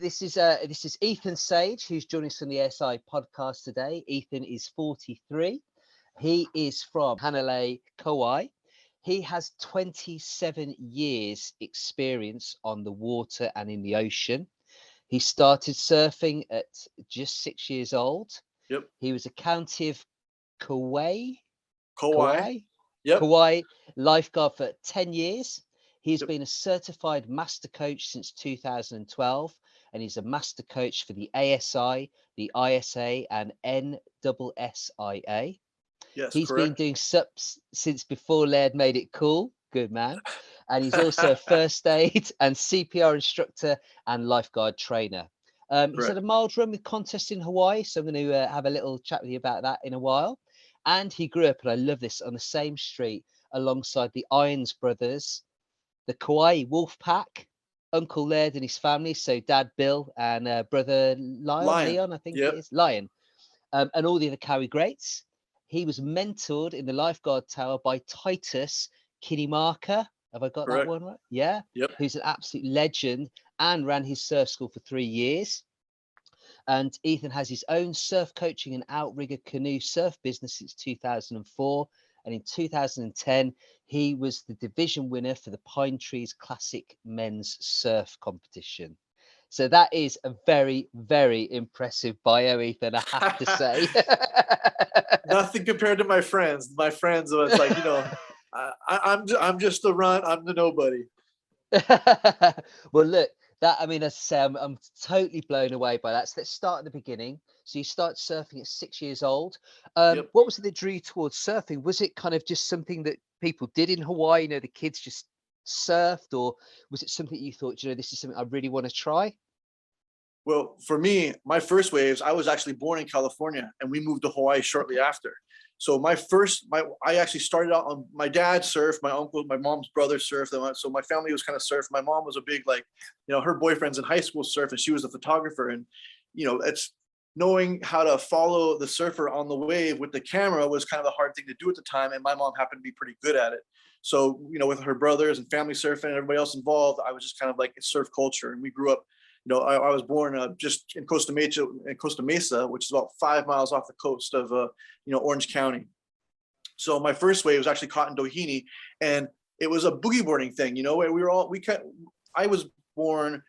this is Ethan Sage, who's joining us on the ASI podcast today. Ethan is 43. He is from Hanalei, Kauai. He has 27 years experience on the water and in the ocean. He started surfing at just 6 years old. Yep. He was a county of Kauai Yep. Kauai lifeguard for 10 years. He's Yep. been a certified master coach since 2012, and he's a master coach for the ASI, the ISA, and NSSIA. Yes, He's correct. been doing SUPs since before Laird made it cool. Good man. And he's also a first aid and CPR instructor and lifeguard trainer. He's had a mild run with contests in Hawaii, so I'm going to have a little chat with you about that in a while. And he grew up, and I love this, on the same street alongside the Irons brothers, the Kauai Wolf Pack, Uncle Laird and his family, so Dad Bill and brother Leon, I think it is, Lion, and all the other Kauri greats. He was mentored in the lifeguard tower by Titus Kinimaka. Have I got that one right? Yeah. Yep. Who's an absolute legend and ran his surf school for 3 years. And Ethan has his own surf coaching and outrigger canoe surf business since 2004. And in 2010, he was the division winner for the Pine Trees Classic Men's Surf Competition. So that is a very, very impressive bio, Ethan, I have to say. Nothing compared to my friends. My friends, it's like, I'm just the runt. I'm the nobody. Well, look, that, I mean, as I say, I'm totally blown away by that. So let's start at the beginning. So you start surfing at 6 years old. Yep. What was it that drew you towards surfing? Was it kind of just something that people did in Hawaii? You know, the kids just surfed, or was it something you thought, this is something I really want to try? Well, for me, my first waves, I was actually born in California, and we moved to Hawaii shortly after. So I actually started out on, my dad surfed, my uncle, my mom's brother surfed. So my family was kind of surfed. My mom was a big, her boyfriend's in high school surf, and she was a photographer. And, it's knowing how to follow the surfer on the wave with the camera was kind of a hard thing to do at the time. And my mom happened to be pretty good at it. So, with her brothers and family surfing and everybody else involved, I was just kind of like surf culture. And we grew up, I was born just in Costa Mesa, which is about 5 miles off the coast of, Orange County. So my first wave was actually caught in Doheny, and it was a boogie boarding thing. I was born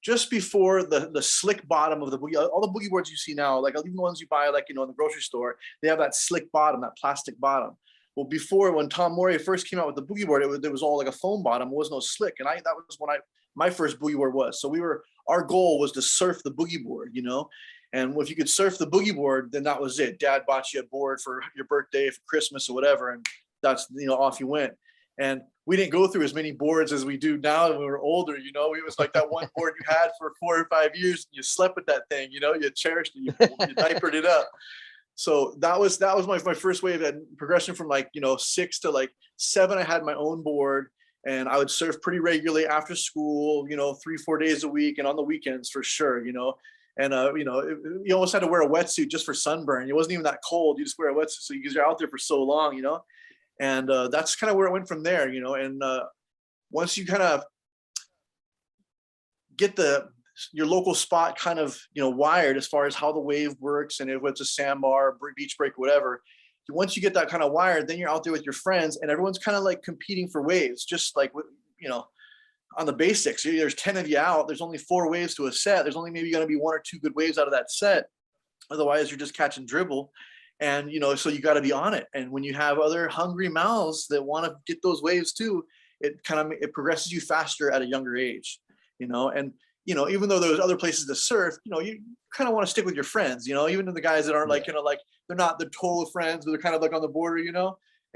just before the slick bottom of the boogie. All the boogie boards you see now, like even the ones you buy, in the grocery store, they have that slick bottom, that plastic bottom. Well, before, when Tom Morey first came out with the boogie board, it was all like a foam bottom. It was no slick, and that was when my first boogie board was. So our goal was to surf the boogie board, and if you could surf the boogie board, then that was it. Dad bought you a board for your birthday, for Christmas or whatever, and that's, off you went. And we didn't go through as many boards as we do now when we were older. It was like that one board you had for 4 or 5 years, and you slept with that thing. You cherished it, you diapered it up. So that was my first wave. And progression from 6 to 7, I had my own board. And I would surf pretty regularly after school, 3-4 days a week, and on the weekends for sure, And, you almost had to wear a wetsuit just for sunburn. It wasn't even that cold. You just wear a wetsuit because you're out there for so long, And that's kind of where it went from there, And once you kind of get your local spot kind of, wired as far as how the wave works, and if it's a sandbar, beach break, whatever, once you get that kind of wired, then you're out there with your friends, and everyone's kind of competing for waves, just on the basics. There's 10 of you out. There's only 4 waves to a set. There's only maybe going to be 1 or 2 good waves out of that set. Otherwise, you're just catch and dribble. And, so you got to be on it. And when you have other hungry mouths that want to get those waves too, it progresses you faster at a younger age, and, even though there's other places to surf, you kind of want to stick with your friends, even the guys that aren't they're not the total friends, but they're kind of on the border,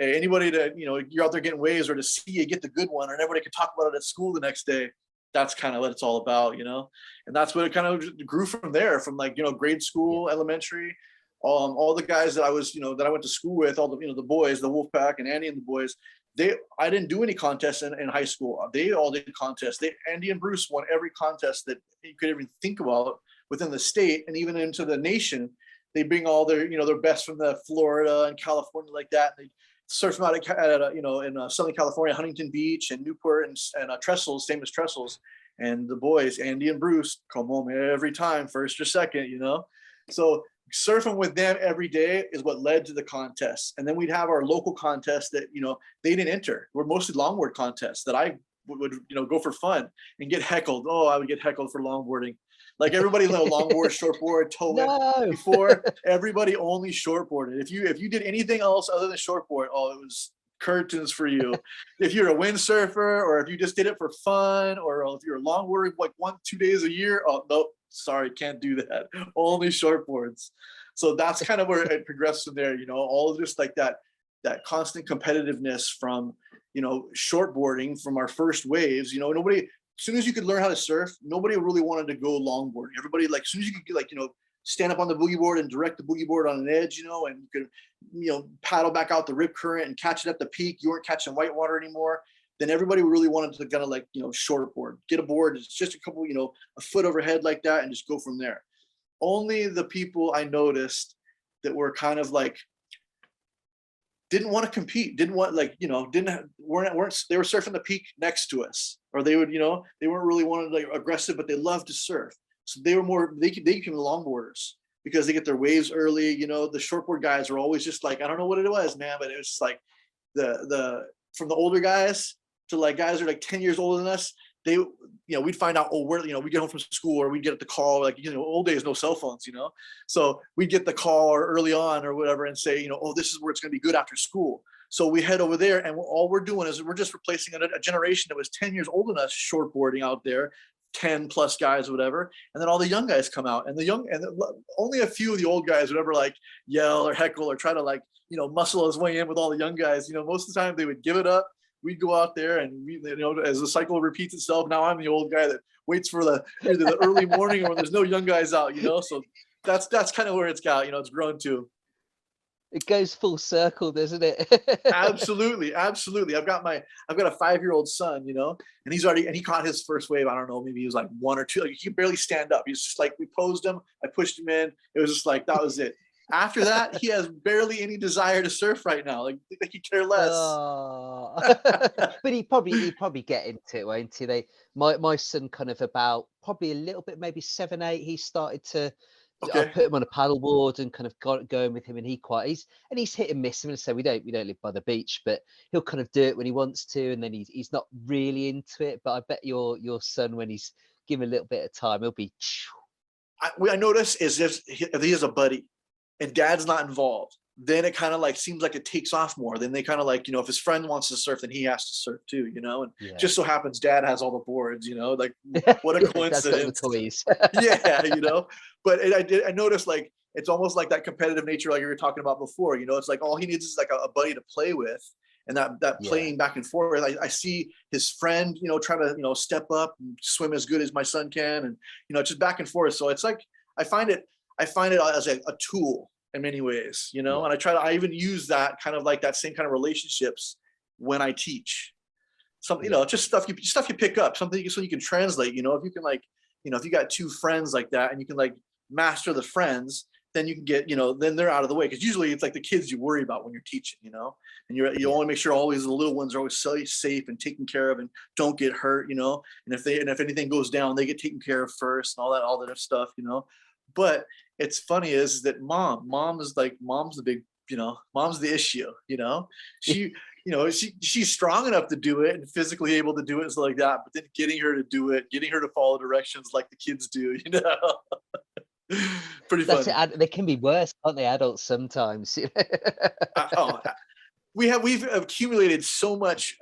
anybody that, you're out there getting waves, or to see you get the good one, or everybody can talk about it at school the next day. That's kind of what it's all about, and that's what it kind of grew from there, from grade school, elementary, all the guys that I was, that I went to school with, all the, the boys, the Wolfpack and Andy and the boys, I didn't do any contests in high school. They all did contests. Andy and Bruce won every contest that you could even think about within the state and even into the nation. They bring all their, their best from the Florida and California like that. They surf them out in Southern California, Huntington Beach and Newport and Trestles, famous Trestles. And the boys, Andy and Bruce, come home every time, first or second, you know? So surfing with them every day is what led to the contests. And then we'd have our local contests that, you know, they didn't enter. We're mostly longboard contests that I would, you know, go for fun and get heckled. Oh, I would get heckled for longboarding. Like everybody know longboard, shortboard, tow it. No. Before, everybody only shortboarded. If you did anything else other than shortboard, oh, it was curtains for you. If you're a windsurfer, or if you just did it for fun, or if you're a longboarder like 1-2 days a year, oh no, sorry, can't do that. Only shortboards. So that's kind of where it progressed from there. You know, all just like that constant competitiveness from, you know, shortboarding from our first waves. You know, nobody, as soon as you could learn how to surf, nobody really wanted to go longboarding. Everybody, like, as soon as you could get, like, you know, stand up on the boogie board and direct the boogie board on an edge, you know, and you could, you know, paddle back out the rip current and catch it at the peak. You weren't catching whitewater anymore. Then everybody really wanted to kind of like, you know, shortboard, get a board. It's just a couple, you know, a foot overhead like that, and just go from there. Only the people I noticed that were kind of like, didn't want to compete, didn't want, like, you know, weren't they were surfing the peak next to us, or they would, you know, they weren't really wanted like aggressive, but they loved to surf. So they were more, they became longboarders because they get their waves early. You know, the shortboard guys were always just like, I don't know what it was, man, but it was like the from the older guys to like guys who are like 10 years older than us. They, you know, we'd find out, oh, we're, you know, we get home from school, or we'd get the call, like, you know, old days, no cell phones, you know? So we'd get the call or early on or whatever and say, you know, oh, this is where it's going to be good after school. So we head over there, and all we're doing is we're just replacing a generation that was 10 years older than us shortboarding out there, 10 plus guys, whatever. And then all the young guys come out, and only a few of the old guys would ever like yell or heckle or try to, like, you know, muscle his way in with all the young guys. You know, most of the time they would give it up. We'd go out there, and we, you know, as the cycle repeats itself, now I'm the old guy that waits for either the early morning or when there's no young guys out, you know? So that's kind of where it's got, you know, it's grown to. It goes full circle, doesn't it? Absolutely. Absolutely. I've got a 5-year-old son, you know, and he caught his first wave. I don't know, maybe he was like 1 or 2, like he could barely stand up. He's just like, we posed him, I pushed him in. It was just like, that was it. After that, he has barely any desire to surf right now. Like he care less. Oh. But he probably get into it, won't he? My son kind of about probably a little bit, maybe 7, 8, he started to, I Okay. put him on a paddleboard and kind of got going with him, and he's hit and miss. I'm gonna say we don't live by the beach, but he'll kind of do it when he wants to, and then he's not really into it. But I bet your son, when he's given a little bit of time, he'll be. What I notice is if he has a buddy and dad's not involved, then it kind of like seems like it takes off more. Then they kind of like, you know, if his friend wants to surf, then he has to surf too, you know. And just so happens dad has all the boards, you know, like what a coincidence. That's got the toys. Yeah, you know. But I noticed, like, it's almost like that competitive nature, like you were talking about before. You know, it's like all he needs is like a buddy to play with, and that playing back and forth. I see his friend, you know, trying to, you know, step up and swim as good as my son can, and, you know, just back and forth. So it's like I find it as a tool in many ways, you know. And I even use that kind of like that same kind of relationships when I teach. Something, you know, just stuff you pick up, something so you can translate. You know, if you can, like, you know, if you got 2 friends like that, and you can like master the friends, then you can get, you know, then they're out of the way. Because usually it's like the kids you worry about when you're teaching, you know, and you want to make sure always the little ones are always safe and taken care of and don't get hurt, you know. And if anything goes down, they get taken care of first, and all that stuff, you know. But it's funny is that mom's the big, you know, mom's the issue, you know. She you know, she's strong enough to do it and physically able to do it and stuff like that, but then getting her to do it, getting her to follow directions like the kids do, you know. Pretty fun. They can be worse, can't they, adults sometimes? We've accumulated so much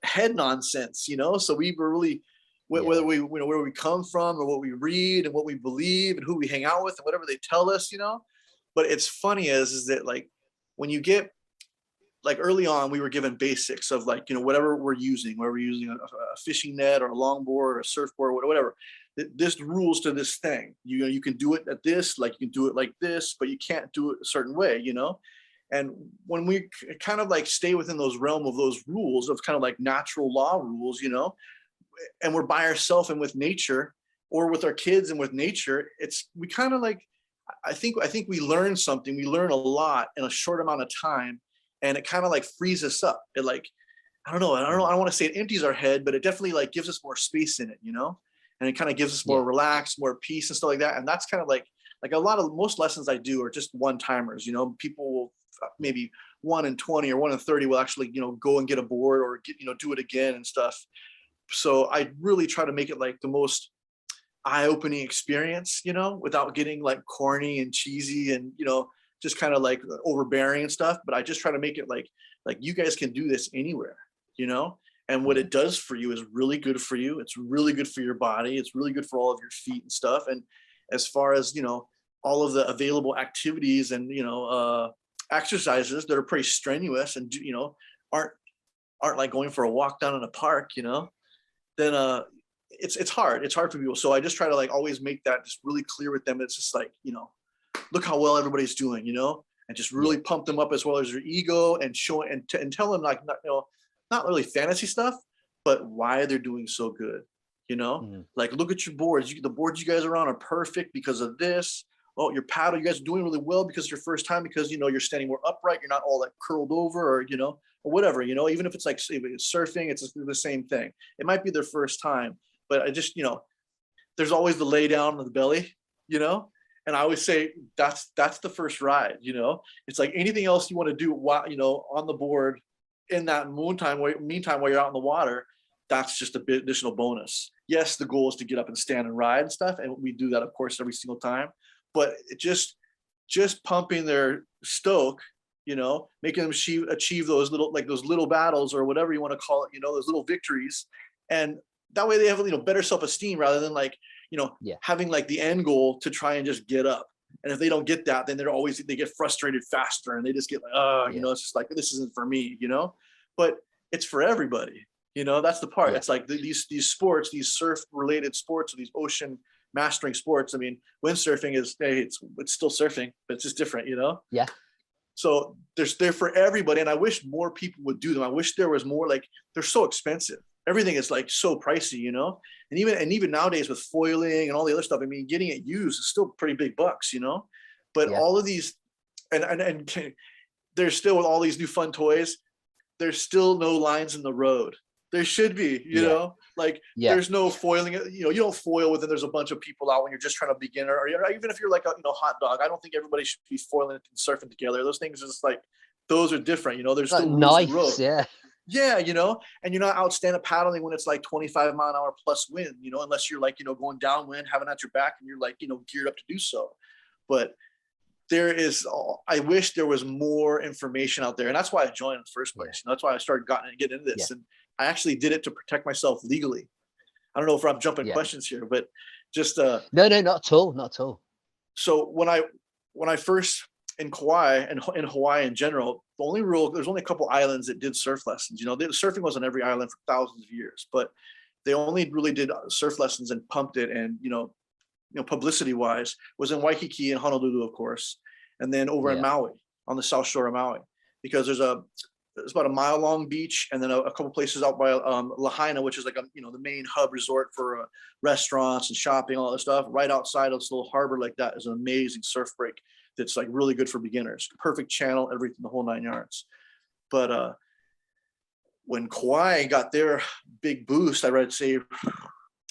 head nonsense, you know. So we were really, whether we, you know, where we come from or what we read and what we believe and who we hang out with and whatever they tell us, you know. But it's funny is that, like, when you get, like, early on, we were given basics of, like, you know, whatever we're using, a fishing net or a longboard or a surfboard or whatever. This rules to this thing. You know, you can do it at this, like you can do it like this, but you can't do it a certain way, you know. And when we kind of like stay within those realm of those rules of kind of like natural law rules, you know, and we're by ourselves and with nature, or with our kids and with nature, we kind of like, I think we learn something. We learn a lot in a short amount of time. And it kind of like frees us up. It like, I don't know. I don't want to say it empties our head, but it definitely like gives us more space in it, you know, and it kind of gives us more relaxed, more peace and stuff like that. And that's kind of like a lot of most lessons I do are just one timers, you know, people will maybe 1 in 20 or 1 in 30 will actually, you know, go and get a board or get, you know, do it again and stuff. So I really try to make it like the most eye-opening experience, you know, without getting like corny and cheesy and, you know, just kind of like overbearing and stuff. But I just try to make it like you guys can do this anywhere, you know, and what it does for you is really good for you. It's really good for your body. It's really good for all of your feet and stuff. And as far as, you know, all of the available activities and, you know, exercises that are pretty strenuous and, you know, aren't like going for a walk down in a park, you know, then it's hard. It's hard for people. So I just try to like always make that just really clear with them. It's just like, you know, look how well everybody's doing, you know, and just really pump them up as well as their ego and show and tell them like, not, you know, not really fantasy stuff, but why they're doing so good, you know, like look at your boards. The boards you guys are on are perfect because of this. Oh, your paddle, you guys are doing really well because it's your first time because, you know, you're standing more upright. You're not all like curled over or, you know, or whatever, you know, even if it's like if it's surfing, it's the same thing. It might be their first time, but I just, you know, there's always the lay down on the belly, you know, and I always say that's the first ride, you know. It's like anything else you want to do while, you know, on the board in that meantime while you're out in the water, that's just a bit additional bonus. Yes, the goal is to get up and stand and ride and stuff, and we do that, of course, every single time. But it just pumping their stoke, you know, making them achieve those little battles or whatever you want to call it, you know, those little victories, and that way they have, you know, better self-esteem rather than like, you know, having like the end goal to try and just get up. And if they don't get that, then they get frustrated faster and they just get like, you know, it's just like, this isn't for me, you know, but it's for everybody, you know, that's the part. It's like these sports, these surf related sports, or these ocean mastering sports. I mean, windsurfing is, hey, it's still surfing, but it's just different, you know? Yeah. So they're for everybody. And I wish more people would do them. I wish there was more, like, they're so expensive. Everything is like so pricey, you know? And even nowadays with foiling and all the other stuff, I mean, getting it used is still pretty big bucks, you know? But all of these, and there's still, with all these new fun toys, there's still no lines in the road. There should be, you know, like there's no foiling, you know, you don't foil within, there's a bunch of people out when you're just trying to begin, or even if you're like a, you know, hot dog, I don't think everybody should be foiling and surfing together. Those things are just like, those are different, you know, there's still rules in the road. Yeah, you know, and you're not out stand-up paddling when it's like 25-mile-an-hour plus wind, you know, unless you're like, you know, going downwind, having at your back and you're like, you know, geared up to do so. But there is, I wish there was more information out there. And that's why I joined in the first place. And that's why I started getting into this. And I actually did it to protect myself legally. I don't know if I'm jumping questions here, but just no, not at all. Not at all. So when I first in Kauai and in Hawaii in general, the only rule, there's only a couple islands that did surf lessons. You know, surfing was on every island for thousands of years, but they only really did surf lessons and pumped it. And, you know, publicity wise was in Waikiki and Honolulu, of course. And then over in Maui, on the South Shore of Maui, because there's about a mile long beach. And then a couple places out by Lahaina, which is like, you know, the main hub resort for restaurants and shopping, all that stuff. Right outside of this little harbor like that is an amazing surf break that's like really good for beginners. Perfect channel, everything, the whole 9 yards. But when Kauai got their big boost, I read say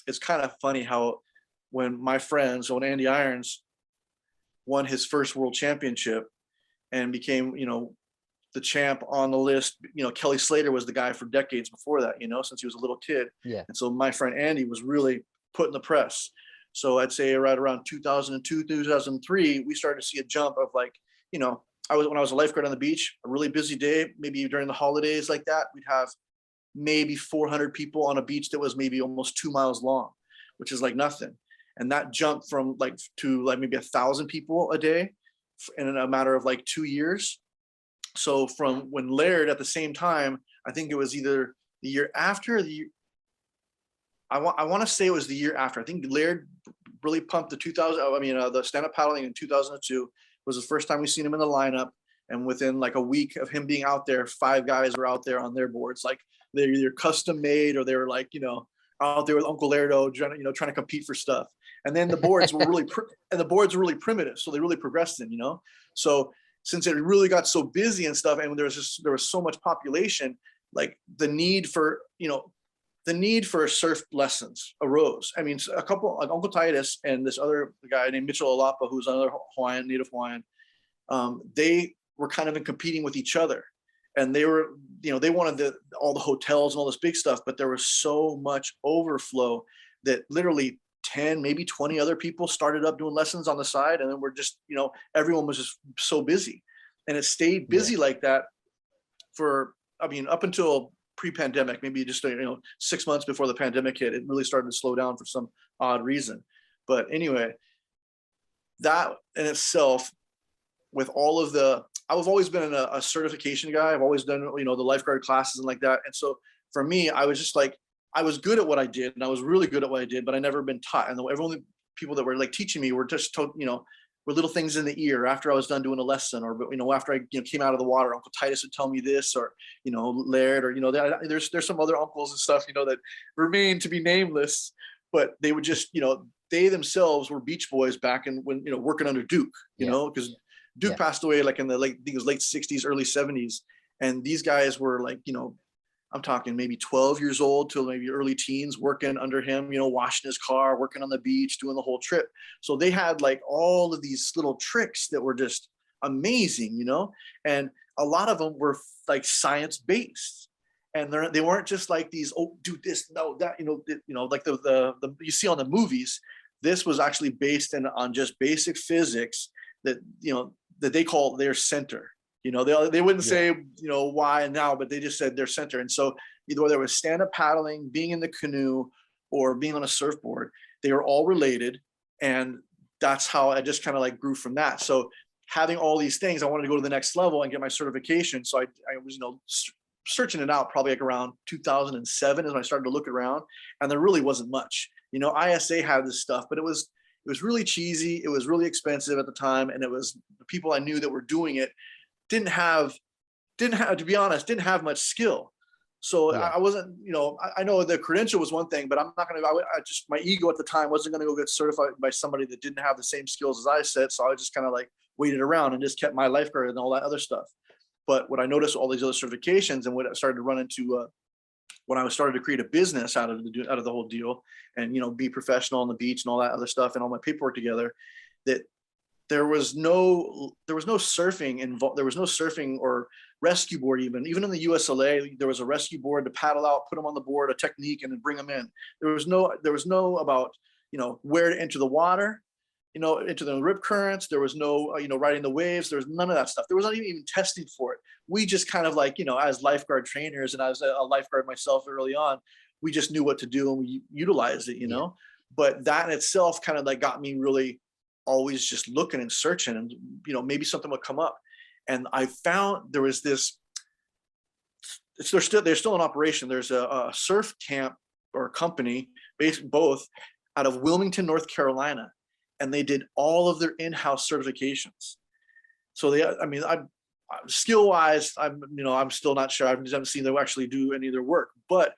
it's kind of funny how when my friends, when Andy Irons won his first world championship and became, you know, the champ on the list, you know, Kelly Slater was the guy for decades before that, you know, since he was a little kid. And so my friend Andy was really put in the press. So I'd say right around 2002, 2003, we started to see a jump of like, you know, when I was a lifeguard on the beach, a really busy day, maybe during the holidays like that, we'd have maybe 400 people on a beach that was maybe almost 2 miles long, which is like nothing. And that jumped from like to like maybe 1,000 people a day in a matter of like 2 years. So from when Laird at the same time, I think it was either the year after I want to say it was the year after. I think Laird really pumped the stand-up paddling in 2002 was the first time we seen him in the lineup. And within like a week of him being out there, 5 guys were out there on their boards. Like they're either custom made or they were like, you know, out there with Uncle Lairdo, trying to compete for stuff. And then the boards were really primitive. So they really progressed in, you know? So since it really got so busy and stuff, and there was so much population, like the need for, the need for surf lessons arose. I mean, a couple, like Uncle Titus and this other guy named Mitchell Alapa, who's another Hawaiian, native Hawaiian, they were kind of competing with each other. And they were, they wanted all the hotels and all this big stuff, but there was so much overflow that literally 10, maybe 20 other people started up doing lessons on the side. And then we're just, everyone was just so busy. And it stayed busy like that for, I mean, up until pre-pandemic, maybe just 6 months before the pandemic hit. It really started to slow down for some odd reason. But anyway, that in itself, with all of the, I've always been a certification guy. I've always done, the lifeguard classes and like that. And so for me, I was just like, I was good at what I did, and I was really good at what I did, but I never been taught. And the only people that were like teaching me were just told, with little things in the ear after I was done doing a lesson, or after I came out of the water. Uncle Titus would tell me this, or Laird, or there's some other uncles and stuff that remain to be nameless, but they would just they themselves were beach boys back in when working under Duke, because Duke passed away like in the late, I think it was late 60s, early 70s, and these guys were like I'm talking maybe 12 years old till maybe early teens, working under him, washing his car, working on the beach, doing the whole trip. So they had like all of these little tricks that were just amazing, and a lot of them were like science based. And they weren't just like these, oh, do this, no, that, like the you see on the movies. This was actually based on just basic physics that, that they call their center. They wouldn't say, why and now, but they just said their center. And so either whether it was stand-up paddling, being in the canoe, or being on a surfboard, they were all related. And that's how I just kind of like grew from that. So having all these things, I wanted to go to the next level and get my certification. So I was, searching it out probably like around 2007 is when I started to look around, and there really wasn't much. ISA had this stuff, but it was really cheesy. It was really expensive at the time. And it was the people I knew that were doing it didn't have, to be honest, didn't have much skill. So I wasn't, I know the credential was one thing, but I'm not going to, I just, my ego at the time wasn't going to go get certified by somebody that didn't have the same skills as I said. So I just kind of like waited around and just kept my lifeguard and all that other stuff. But what I noticed, all these other certifications, and what I started to run into when I was started to create a business out of the whole deal, and be professional on the beach and all that other stuff, and all my paperwork together, that there was no surfing involved. There was no surfing or rescue board. Even in the USLA, there was a rescue board to paddle out, put them on the board, a technique, and then bring them in. There was no about where to enter the water, into the rip currents. There was no riding the waves. There was none of that stuff. There was not even testing for it. We just kind of like as lifeguard trainers, and I was a lifeguard myself early on, we just knew what to do and we utilized it. But that in itself kind of like got me really always just looking and searching, and maybe something would come up. And I found there was this, they're still in operation. There's a surf camp or company based both out of Wilmington, North Carolina, and they did all of their in-house certifications. So skill wise, I'm still not sure. I haven't seen them actually do any of their work, but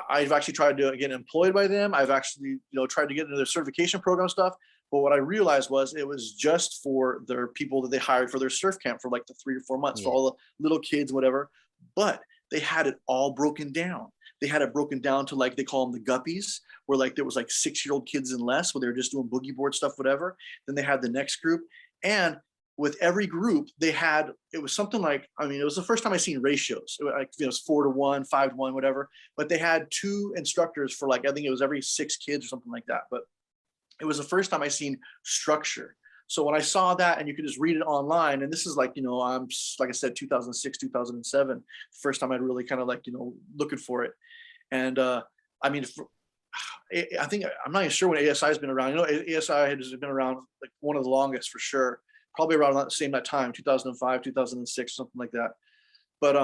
I've actually tried to get employed by them. I've actually tried to get into their certification program stuff. But what I realized was it was just for their people that they hired for their surf camp for like the 3 or 4 months for all the little kids, whatever. But they had it all broken down. They had it broken down to, like, they call them the guppies, where like there was like 6-year-old kids and less, where they were just doing boogie board stuff, whatever. Then they had the next group. And with every group, they had, it was something like, it was the first time I seen ratios. It was 4-to-1, 5-to-1, whatever. But they had 2 instructors for like, I think it was every 6 kids or something like that. But it was the first time I seen structure. So when I saw that, and you could just read it online, and this is like, I'm like I said, 2006, 2007, first time I'd really kind of like, looking for it. And I think, I'm not even sure when ASI has been around. ASI has been around like one of the longest for sure, probably around that time, 2005, 2006, something like that. But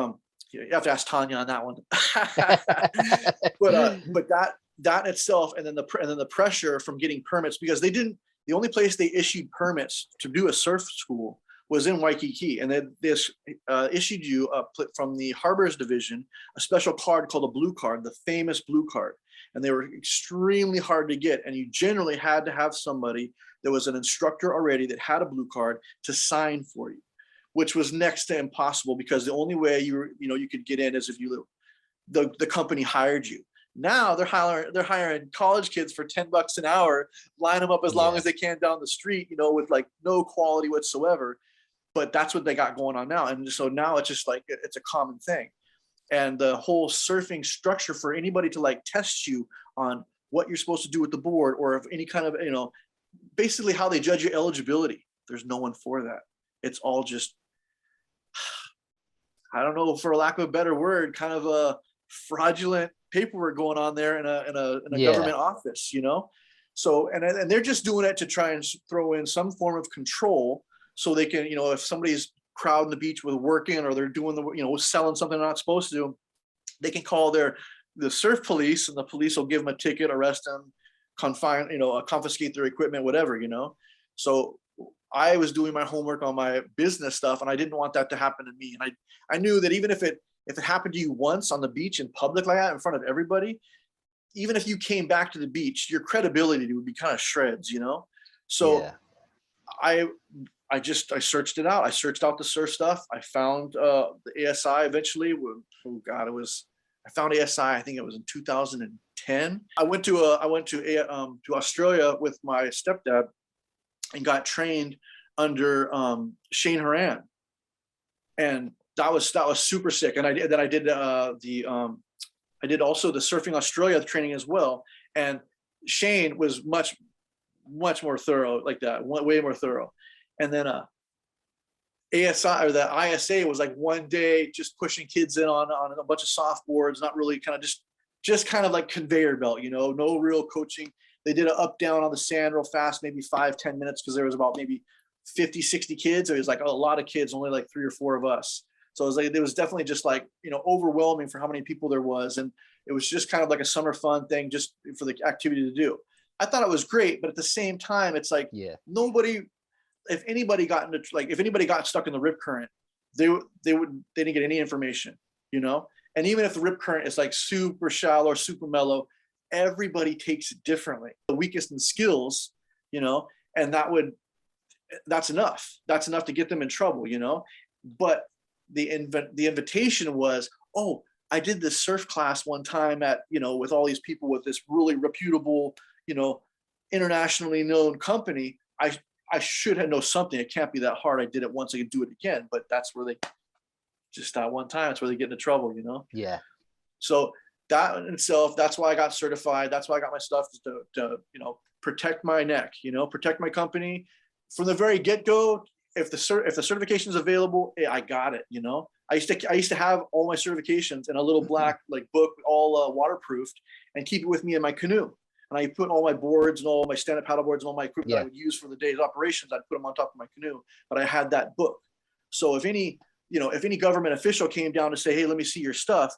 you have to ask Tanya on that one. But that itself, and then the pressure from getting permits, because the only place they issued permits to do a surf school was in Waikiki, and then this issued you from the Harbors Division a special card called a blue card, the famous blue card, and they were extremely hard to get, and you generally had to have somebody that was an instructor already that had a blue card to sign for you, which was next to impossible, because the only way you could get in is if you the company hired you. Now they're hiring college kids for $10 an hour, line them up as long as they can down the street, you know, with like no quality whatsoever. But that's what they got going on now. And so now it's just like, it's a common thing. And the whole surfing structure for anybody to like test you on what you're supposed to do with the board, or if any kind of, you know, basically how they judge your eligibility, there's no one for that. It's all just, I don't know, for lack of a better word, kind of a fraudulent paperwork going on there in a government office, you know? So, and they're just doing it to try and throw in some form of control so they can, you know, if somebody's crowding the beach with working, or they're doing the, you know, selling something they're not supposed to do, they can call the surf police, and the police will give them a ticket, arrest them, confine, you know, confiscate their equipment, whatever, you know? So I was doing my homework on my business stuff, and I didn't want that to happen to me. And I knew that even if it happened to you once on the beach in public like that, in front of everybody, even if you came back to the beach, your credibility would be kind of shreds, you know? So I searched it out. I searched out the surf stuff. I found the ASI eventually. Oh God, I found ASI, I think it was in 2010. I went to Australia with my stepdad and got trained under Shane Horan. And that was super sick. And I did also the Surfing Australia training as well. And Shane was much more thorough like that, way more thorough. And then ASI, or the ISA, was like one day just pushing kids in on a bunch of softboards, not really, kind of just kind of like conveyor belt, you know, no real coaching. They did an up down on the sand real fast, maybe 5-10 minutes, because there was about maybe 50-60 kids. It was like a lot of kids, only like 3 or 4 of us. So it was definitely just like, you know, overwhelming for how many people there was. And it was just kind of like a summer fun thing just for the activity to do. I thought it was great, but at the same time, it's like if anybody got stuck in the rip current, they didn't get any information, you know? And even if the rip current is like super shallow or super mellow, everybody takes it differently. The weakest in skills, you know, and that's enough. That's enough to get them in trouble, you know? But the invitation was, oh, I did this surf class one time at, you know, with all these people with this really reputable, you know, internationally known company. I should have known something. It can't be that hard. I did it once, I could do it again. But that's where just that one time, that's where they get into trouble, you know? Yeah. So that in itself, that's why I got certified. That's why I got my stuff to you know, protect my neck, you know, protect my company from the very get-go. If the certification is available, I got it, you know? I used to have all my certifications in a little black like book, all waterproofed, and keep it with me in my canoe. And I put all my boards and all my stand-up paddle boards and all my equipment I would use for the day's operations, I'd put them on top of my canoe. But I had that book. So if any government official came down to say, hey, let me see your stuff,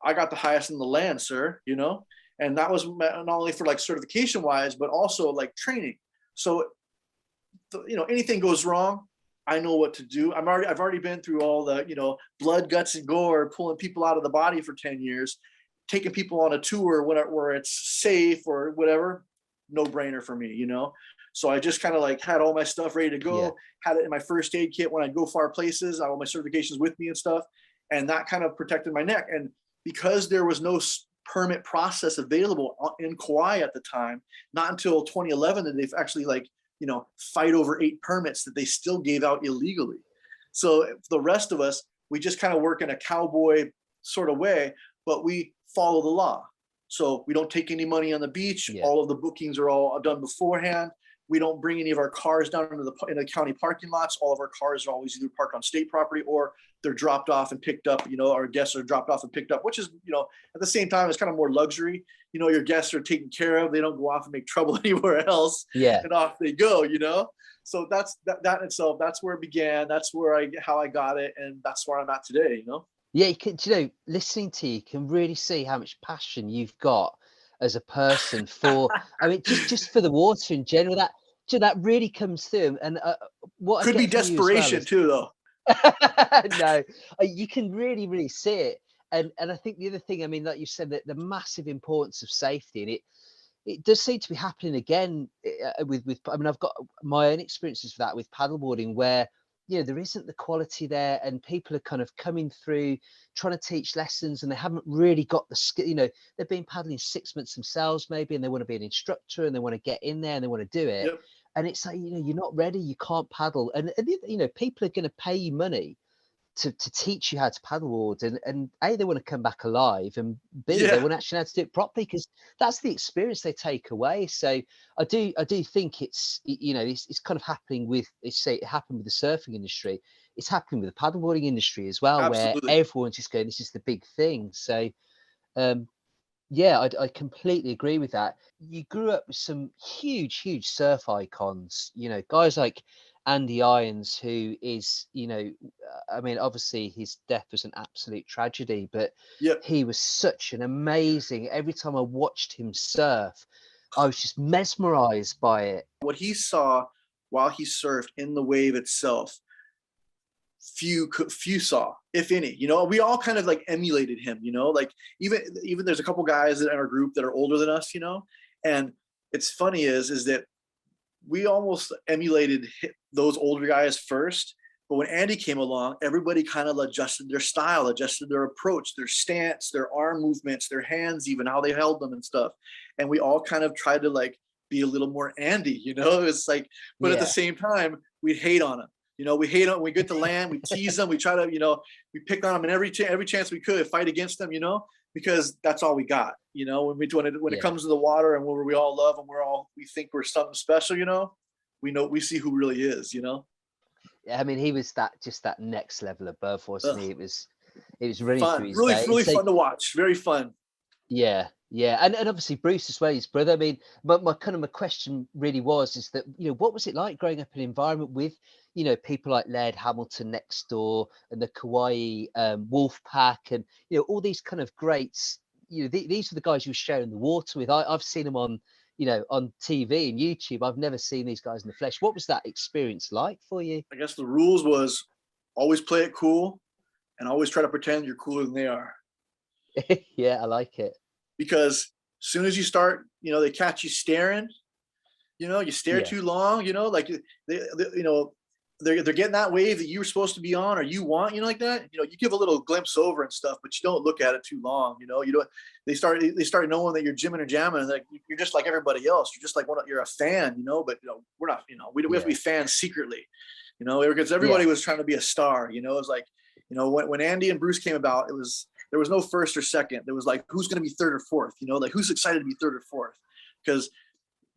I got the highest in the land, sir, you know? And that was not only for like certification wise, but also like training. So, you know, anything goes wrong, I know what to do. I've already been through all the, you know, blood, guts, and gore, pulling people out of the body for 10 years, taking people on a tour where it's safe or whatever. No brainer for me, you know? So I just kind of like had all my stuff ready to go, had it in my first aid kit when I go far places, I had all my certifications with me and stuff. And that kind of protected my neck. And because there was no permit process available in Kauai at the time, not until 2011 that they've actually like, you know, fight over 8 permits that they still gave out illegally. So the rest of us, we just kind of work in a cowboy sort of way, but we follow the law. So we don't take any money on the beach. All of the bookings are all done beforehand. We don't bring any of our cars down into the county parking lots. All of our cars are always either parked on state property or they're dropped off and picked up. You know, our guests are dropped off and picked up, which is, you know, at the same time, it's kind of more luxury. You know, your guests are taken care of. They don't go off and make trouble anywhere else. And off they go, you know? So that's that in itself. That's where it began. That's where how I got it. And that's where I'm at today, you know? Yeah, you can, you know, listening to you can really see how much passion you've got as a person for, I mean, just for the water in general. That really comes through. And what could I be get from you as well desperation too, though. No, you can really see it. And I think the other thing, I mean, like you said, that the massive importance of safety, and it does seem to be happening again with I mean, I've got my own experiences for that with paddleboarding, where you know, there isn't the quality there, and people are kind of coming through trying to teach lessons, and they haven't really got the skill. You know, they've been paddling 6 months themselves maybe, and they want to be an instructor, and they want to get in there and they want to do it. Yep. And it's like, you know, you're not ready, you can't paddle, and you know, people are going to pay you money to teach you how to paddleboard, and A, they want to come back alive, and B, they Yeah, want to actually know how to do it properly, because that's the experience they take away. So I do think it's, you know, it's kind of happening with, say it happened with the surfing industry, it's happening with the paddleboarding industry as well, where absolutely. everyone's just going, this is the big thing. So um yeah, I completely agree with that. You grew up with some huge surf icons, you know, guys like Andy Irons, who is, you know, I mean, obviously his death was an absolute tragedy, but Yep. he was such an amazing, every time I watched him surf, I was just mesmerized by it. What he saw while he surfed in the wave itself, few saw, if any. You know, we all kind of like emulated him. You know, like even there's a couple guys in our group that are older than us. You know, and it's funny is that we almost emulated those older guys first. But when Andy came along, everybody kind of adjusted their style, adjusted their approach, their stance, their arm movements, their hands, even how they held them and stuff. And we all kind of tried to like be a little more Andy, you know? It's like, but at the Yeah, same time, we'd hate on him. You know, we hate him. We get to land, we tease them, we try to, you know, we pick on him, and every chance we could, fight against them, you know, because that's all we got. You know, when it yeah. comes to the water and where we all love and we think we're something special, you know, we see who really is, you know. I mean, he was that, just that next level above, wasn't he? Ugh, It was running through fun, his really, veins. really So fun to watch. Very fun. yeah, yeah, and obviously Bruce as well, his brother. I mean, but my kind of my question really was, is that, you know, what was it like growing up in an environment with, you know, people like Laird Hamilton next door, and the Kauai Wolf Pack, and you know, all these kind of greats. You know, these are the guys you were sharing the water with. I've seen them on, you know, on TV and YouTube. I've never seen these guys in the flesh. What was that experience like for you? I guess the rules was always play it cool and always try to pretend you're cooler than they are. Yeah, I like it. Because as soon as you start, you know, they catch you staring, you know, you stare Yeah, too long, you know, like you know, they're getting that wave that you were supposed to be on or you want, you know, like that. You know, you give a little glimpse over and stuff, but you don't look at it too long. You know, you don't. They start knowing that you're jimming or jamming, and like you're just like everybody else. You're just like you're a fan, you know. But you know, we're not. You know, we have to yeah, be fans secretly, you know, because everybody yeah, was trying to be a star. You know, it was like, you know, when Andy and Bruce came about, there was no first or second. There was like, who's going to be third or fourth? You know, like who's excited to be third or fourth? Because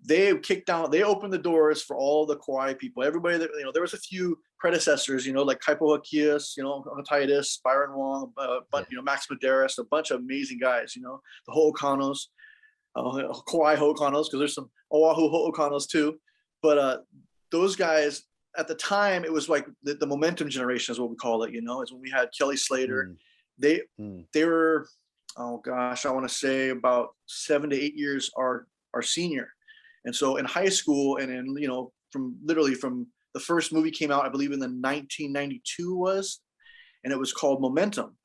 they opened the doors for all the Kauai people. Everybody that, you know, there was a few predecessors, you know, like Kaipo Hakias, you know, Untitled, Byron Wong, but yeah, you know, Max Medeiros, a bunch of amazing guys, you know, the Ho'okanos, Kauai Ho'okanos, because there's some Oahu Ho'okanos too. But those guys at the time, it was like the momentum generation is what we call it, you know, is when we had Kelly Slater. mm, They mm, they were, oh gosh, I want to say about 7 to 8 years our senior. And so in high school and in, you know, from the first movie came out, I believe in the 1992 was, and it was called Momentum.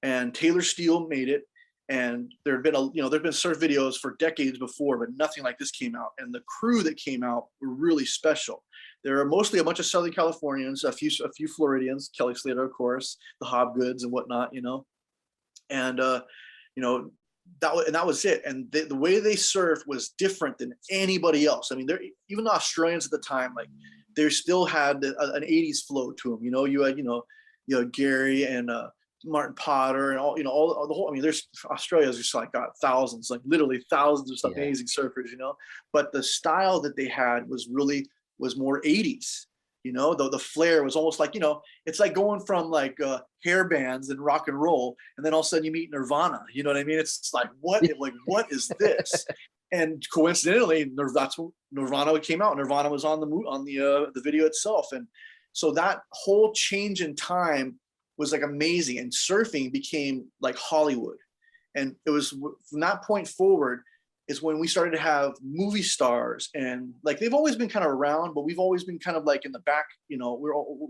And Taylor Steele made it. And there had been there'd been surf videos for decades before, but nothing like this came out. And the crew that came out were really special. There are mostly a bunch of Southern Californians, a few Floridians, Kelly Slater, of course, the Hobgoods and whatnot, you know. And you know, that was it. And the way they surfed was different than anybody else. I mean, they're even the Australians at the time, like they still had an 80s flow to them. You know, you had Gary and Martin Potter and all, you know, all the whole, I mean, there's Australia's just like got thousands, like literally thousands of yeah, amazing surfers, you know, but the style that they had was more 80s. You know, the flair was almost like, you know, it's like going from like hair bands and rock and roll, and then all of a sudden you meet Nirvana. You know what I mean? It's like what is this? And coincidentally, that's when Nirvana came out. Nirvana was on the video itself, and so that whole change in time was like amazing. And surfing became like Hollywood, and it was from that point forward is when we started to have movie stars, and like they've always been kind of around, but we've always been kind of like in the back, you know,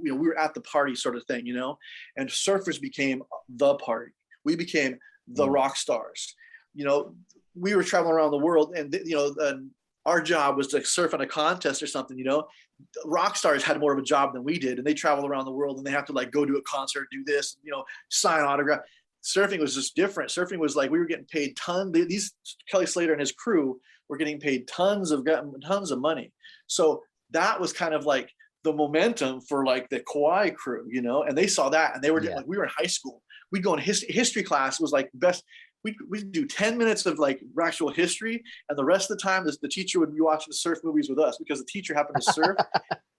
we were at the party sort of thing, you know, and surfers became the party. We became the mm, rock stars, you know. We were traveling around the world, and you know, our job was to surf on a contest or something, you know. Rock stars had more of a job than we did, and they travel around the world and they have to like go to a concert, do this, you know, sign autograph. Surfing was just different. Surfing was like we were getting paid tons. These Kelly Slater and his crew were getting paid tons of money. So that was kind of like the momentum for like the Kauai crew, you know. And they saw that, and they were like, we were in high school. We'd go in history class was like best. We'd do 10 minutes of like actual history, and the rest of the time the teacher would be watching the surf movies with us because the teacher happened to surf.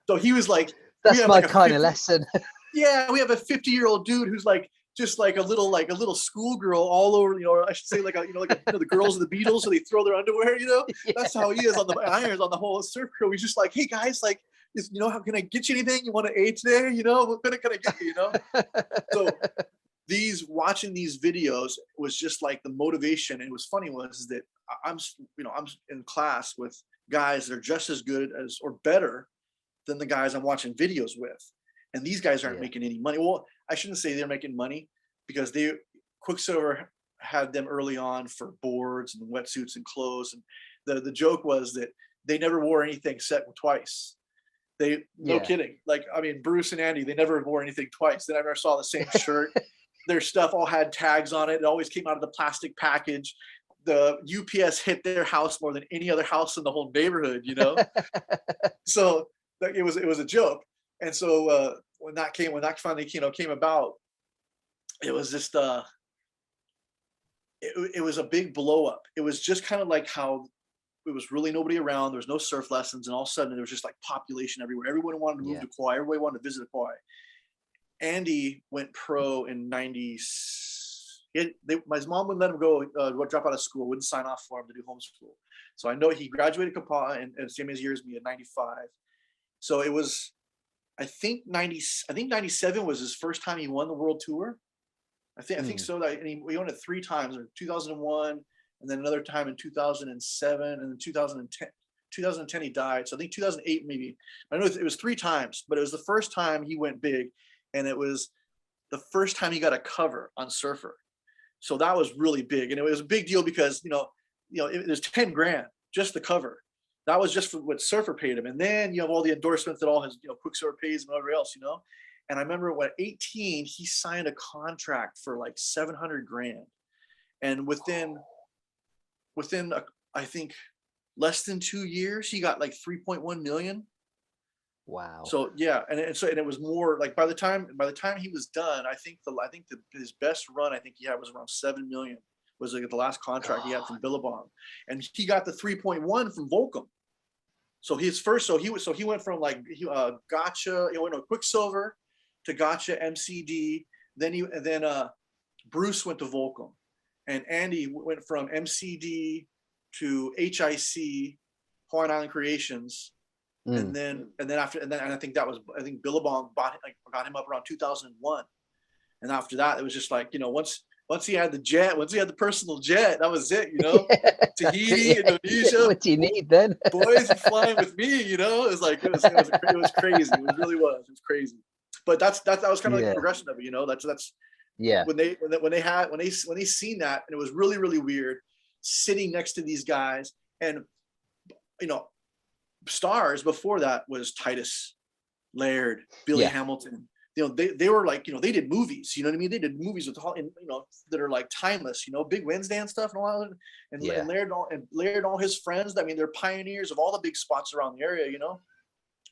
So he was like, that's my like kind of lesson. Yeah, we have a 50-year-old dude who's like just like a little schoolgirl all over, you know, I should say like the girls of the Beatles, so they throw their underwear, you know. Yeah. That's how he is on the irons on the whole surf crew. He's just like, hey guys, like, you know, how can I get you anything? You want an A today? You know, what can I get you, you know? So watching these videos was just like the motivation. And it was funny was that I'm in class with guys that are just as good as or better than the guys I'm watching videos with. And these guys aren't making any money. Well, I shouldn't say they're making money, because Quicksilver had them early on for boards and wetsuits and clothes. And the joke was that they never wore anything set twice. No kidding. Like, I mean, Bruce and Andy, they never wore anything twice. They never saw the same shirt. Their stuff all had tags on it. It always came out of the plastic package. The UPS hit their house more than any other house in the whole neighborhood, you know? So it was a joke. And so when that finally, you know, came about, it was just it was a big blow up. It was just kind of like how it was really nobody around. There was no surf lessons, and all of a sudden there was just like population everywhere. Everyone wanted to move to Kauai. Everybody wanted to visit Kauai. Andy went pro in '90. My mom wouldn't let him go drop out of school. Wouldn't sign off for him to do homeschool. So I know he graduated Kapaa and same as years me in '95. So it was, I think 97 was his first time he won the world tour. I think so. And he won it 3 times, or 2001, and then another time in 2007, and then 2010. 2010 he died. So I think 2008 maybe. I know it was 3 times, but it was the first time he went big, and it was the first time he got a cover on Surfer. So that was really big, and it was a big deal because it was 10 grand just the cover. That was just for what Surfer paid him, and then you have all the endorsements that all his Quicksilver pays and whatever else, And I remember when 18, he signed a contract for like 700 grand, and within I think less than 2 years, he got like 3.1 million. Wow. So yeah, and it was more like by the time he was done, I think his best run I think he had was around 7 million. Was like the last contract he had from Billabong, and he got the 3.1 from Volcom. So he went from like Gotcha, Quicksilver to Gotcha MCD. Then Bruce went to Volcom, and Andy went from MCD to HIC, Hawaiian Island Creations. And then I think Billabong got him up around 2001, and after that it was just like once he had the jet, once he had the personal jet, that was it, Tahiti, Indonesia. What do you need then? Boys flying with me, it was like it was crazy. It really was. It was crazy. But that was kind of like the progression of it, That's when they seen that, and it was really, really weird sitting next to these guys, and stars before that was Titus, Laird, Billy Hamilton. They were like, they did movies, you know what I mean? They did movies with all, that are like timeless, Big Wednesday and stuff and all that. And Laird and all his friends, I mean, they're pioneers of all the big spots around the area,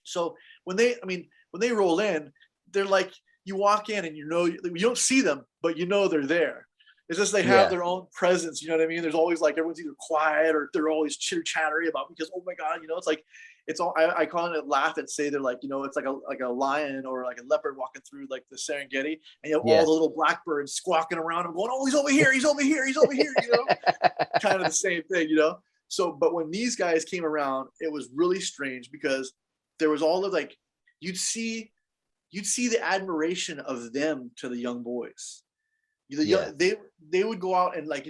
So when they roll in, they're like, you walk in and you don't see them, but they're there. It's just they have their own presence, you know what I mean? There's always like everyone's either quiet or they're always chitter-chattery about because, oh my God, it's like it's all I call it laugh and say they're like, it's like a lion or like a leopard walking through like the Serengeti, and all the little blackbirds squawking around and going, oh, he's over here, he's over here, he's over here, kind of the same thing, So, but when these guys came around, it was really strange because there was all of like, you'd see the admiration of them to the young boys. They would go out and like,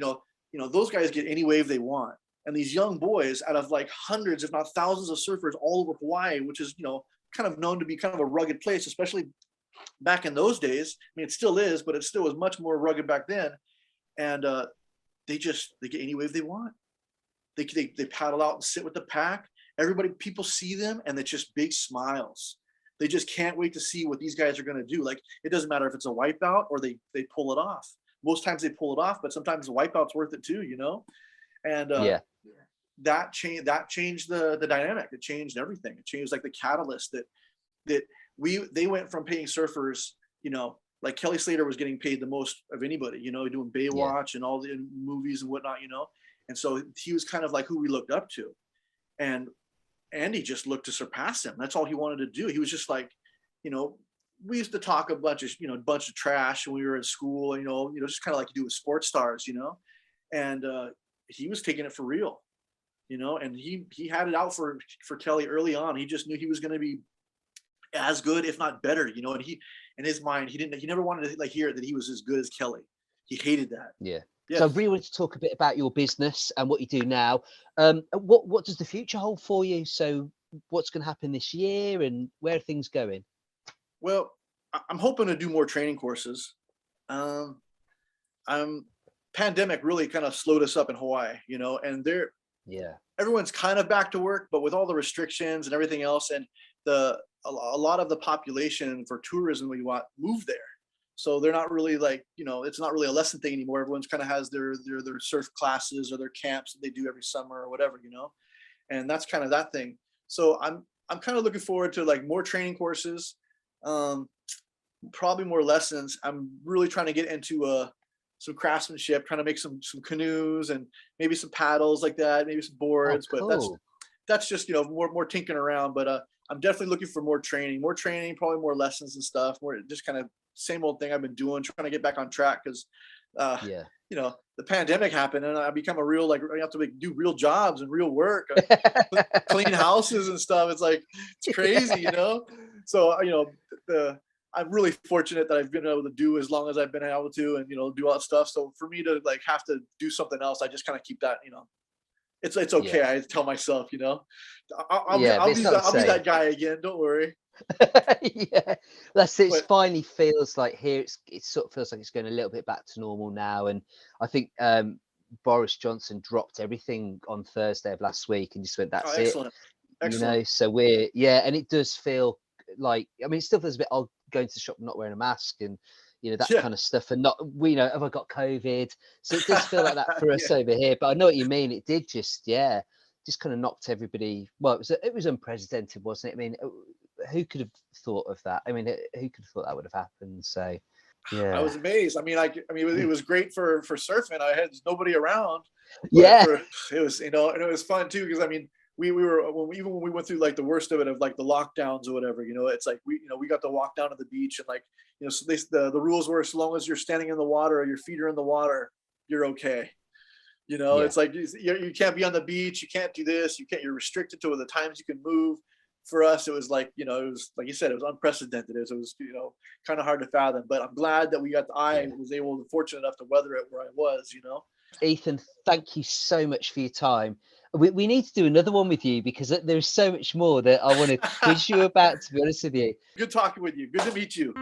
those guys get any wave they want. And these young boys, out of like hundreds, if not thousands of surfers all over Hawaii, which is, kind of known to be kind of a rugged place, especially back in those days. I mean, it still is, but it still was much more rugged back then. And they get any wave they want. They paddle out and sit with the pack. People see them and it's just big smiles. They just can't wait to see what these guys are going to do. Like, it doesn't matter if it's a wipeout or they pull it off. Most times they pull it off, but sometimes the wipeout's worth it too, And that changed the dynamic. It changed everything. It changed like the catalyst that they went from paying surfers, like Kelly Slater was getting paid the most of anybody, doing Baywatch and all the movies and whatnot, And so he was kind of like who we looked up to. And Andy just looked to surpass him. That's all he wanted to do. He was just like, we used to talk a bunch of trash when we were in school, just kind of like you do with sports stars, and he was taking it for real, and he had it out for Kelly early on. He just knew he was going to be as good, if not better, and he, in his mind, he never wanted to like hear that he was as good as Kelly. He hated that. Yeah. So I really want to talk a bit about your business and what you do now. What does the future hold for you? So what's going to happen this year and where are things going? Well, I'm hoping to do more training courses. Pandemic really kind of slowed us up in Hawaii, and everyone's kind of back to work, but with all the restrictions and everything else, and a lot of the population for tourism we want moved there. So they're not really like, it's not really a lesson thing anymore. Everyone's kind of has their surf classes or their camps that they do every summer or whatever, and that's kind of that thing. So I'm kind of looking forward to like more training courses, probably more lessons. I'm really trying to get into some craftsmanship, trying to make some canoes and maybe some paddles like that, maybe some boards. Oh, cool. But that's just more tinkering around. But I'm definitely looking for more training, probably more lessons and stuff. More just kind of same old thing I've been doing, trying to get back on track because the pandemic happened and I become a real, like, I have to do real jobs and real work, clean houses and stuff. It's like, it's crazy, So, I'm really fortunate that I've been able to do as long as I've been able to, and, do all that stuff. So for me to like have to do something else, I just kind of keep that, it's okay. Yeah. I tell myself, I'll be that guy again. Don't worry. Yeah, that's it. It finally feels like here it sort of feels like it's going a little bit back to normal now. And I think Boris Johnson dropped everything on Thursday of last week and just went, that's excellent. it. Excellent. So and it does feel like, I mean, it still feels a bit odd going to the shop and not wearing a mask and that kind of stuff, and not, have I got COVID? So it does feel like that for us over here. But I know what you mean. It did just kind of knocked everybody. Well, it was unprecedented, wasn't it? I mean, who could have thought of that? I mean, who could have thought that would have happened? So yeah, I was amazed. I mean, it was great for surfing. I had nobody around. It was, and it was fun too, because I mean, we were even when we went through like the worst of it, of like the lockdowns or whatever, it's like we got to walk down to the beach and like, so the rules were, so long as you're standing in the water or your feet are in the water, you're okay. It's like you can't be on the beach, you can't do this, you're restricted to the times you can move. For us, it was like, it was like you said, it was unprecedented. It was kind of hard to fathom. But I'm glad that I was fortunate enough to weather it where I was. Ethan, thank you so much for your time. We need to do another one with you because there's so much more that I want to quiz you about, to be honest with you. Good talking with you. Good to meet you.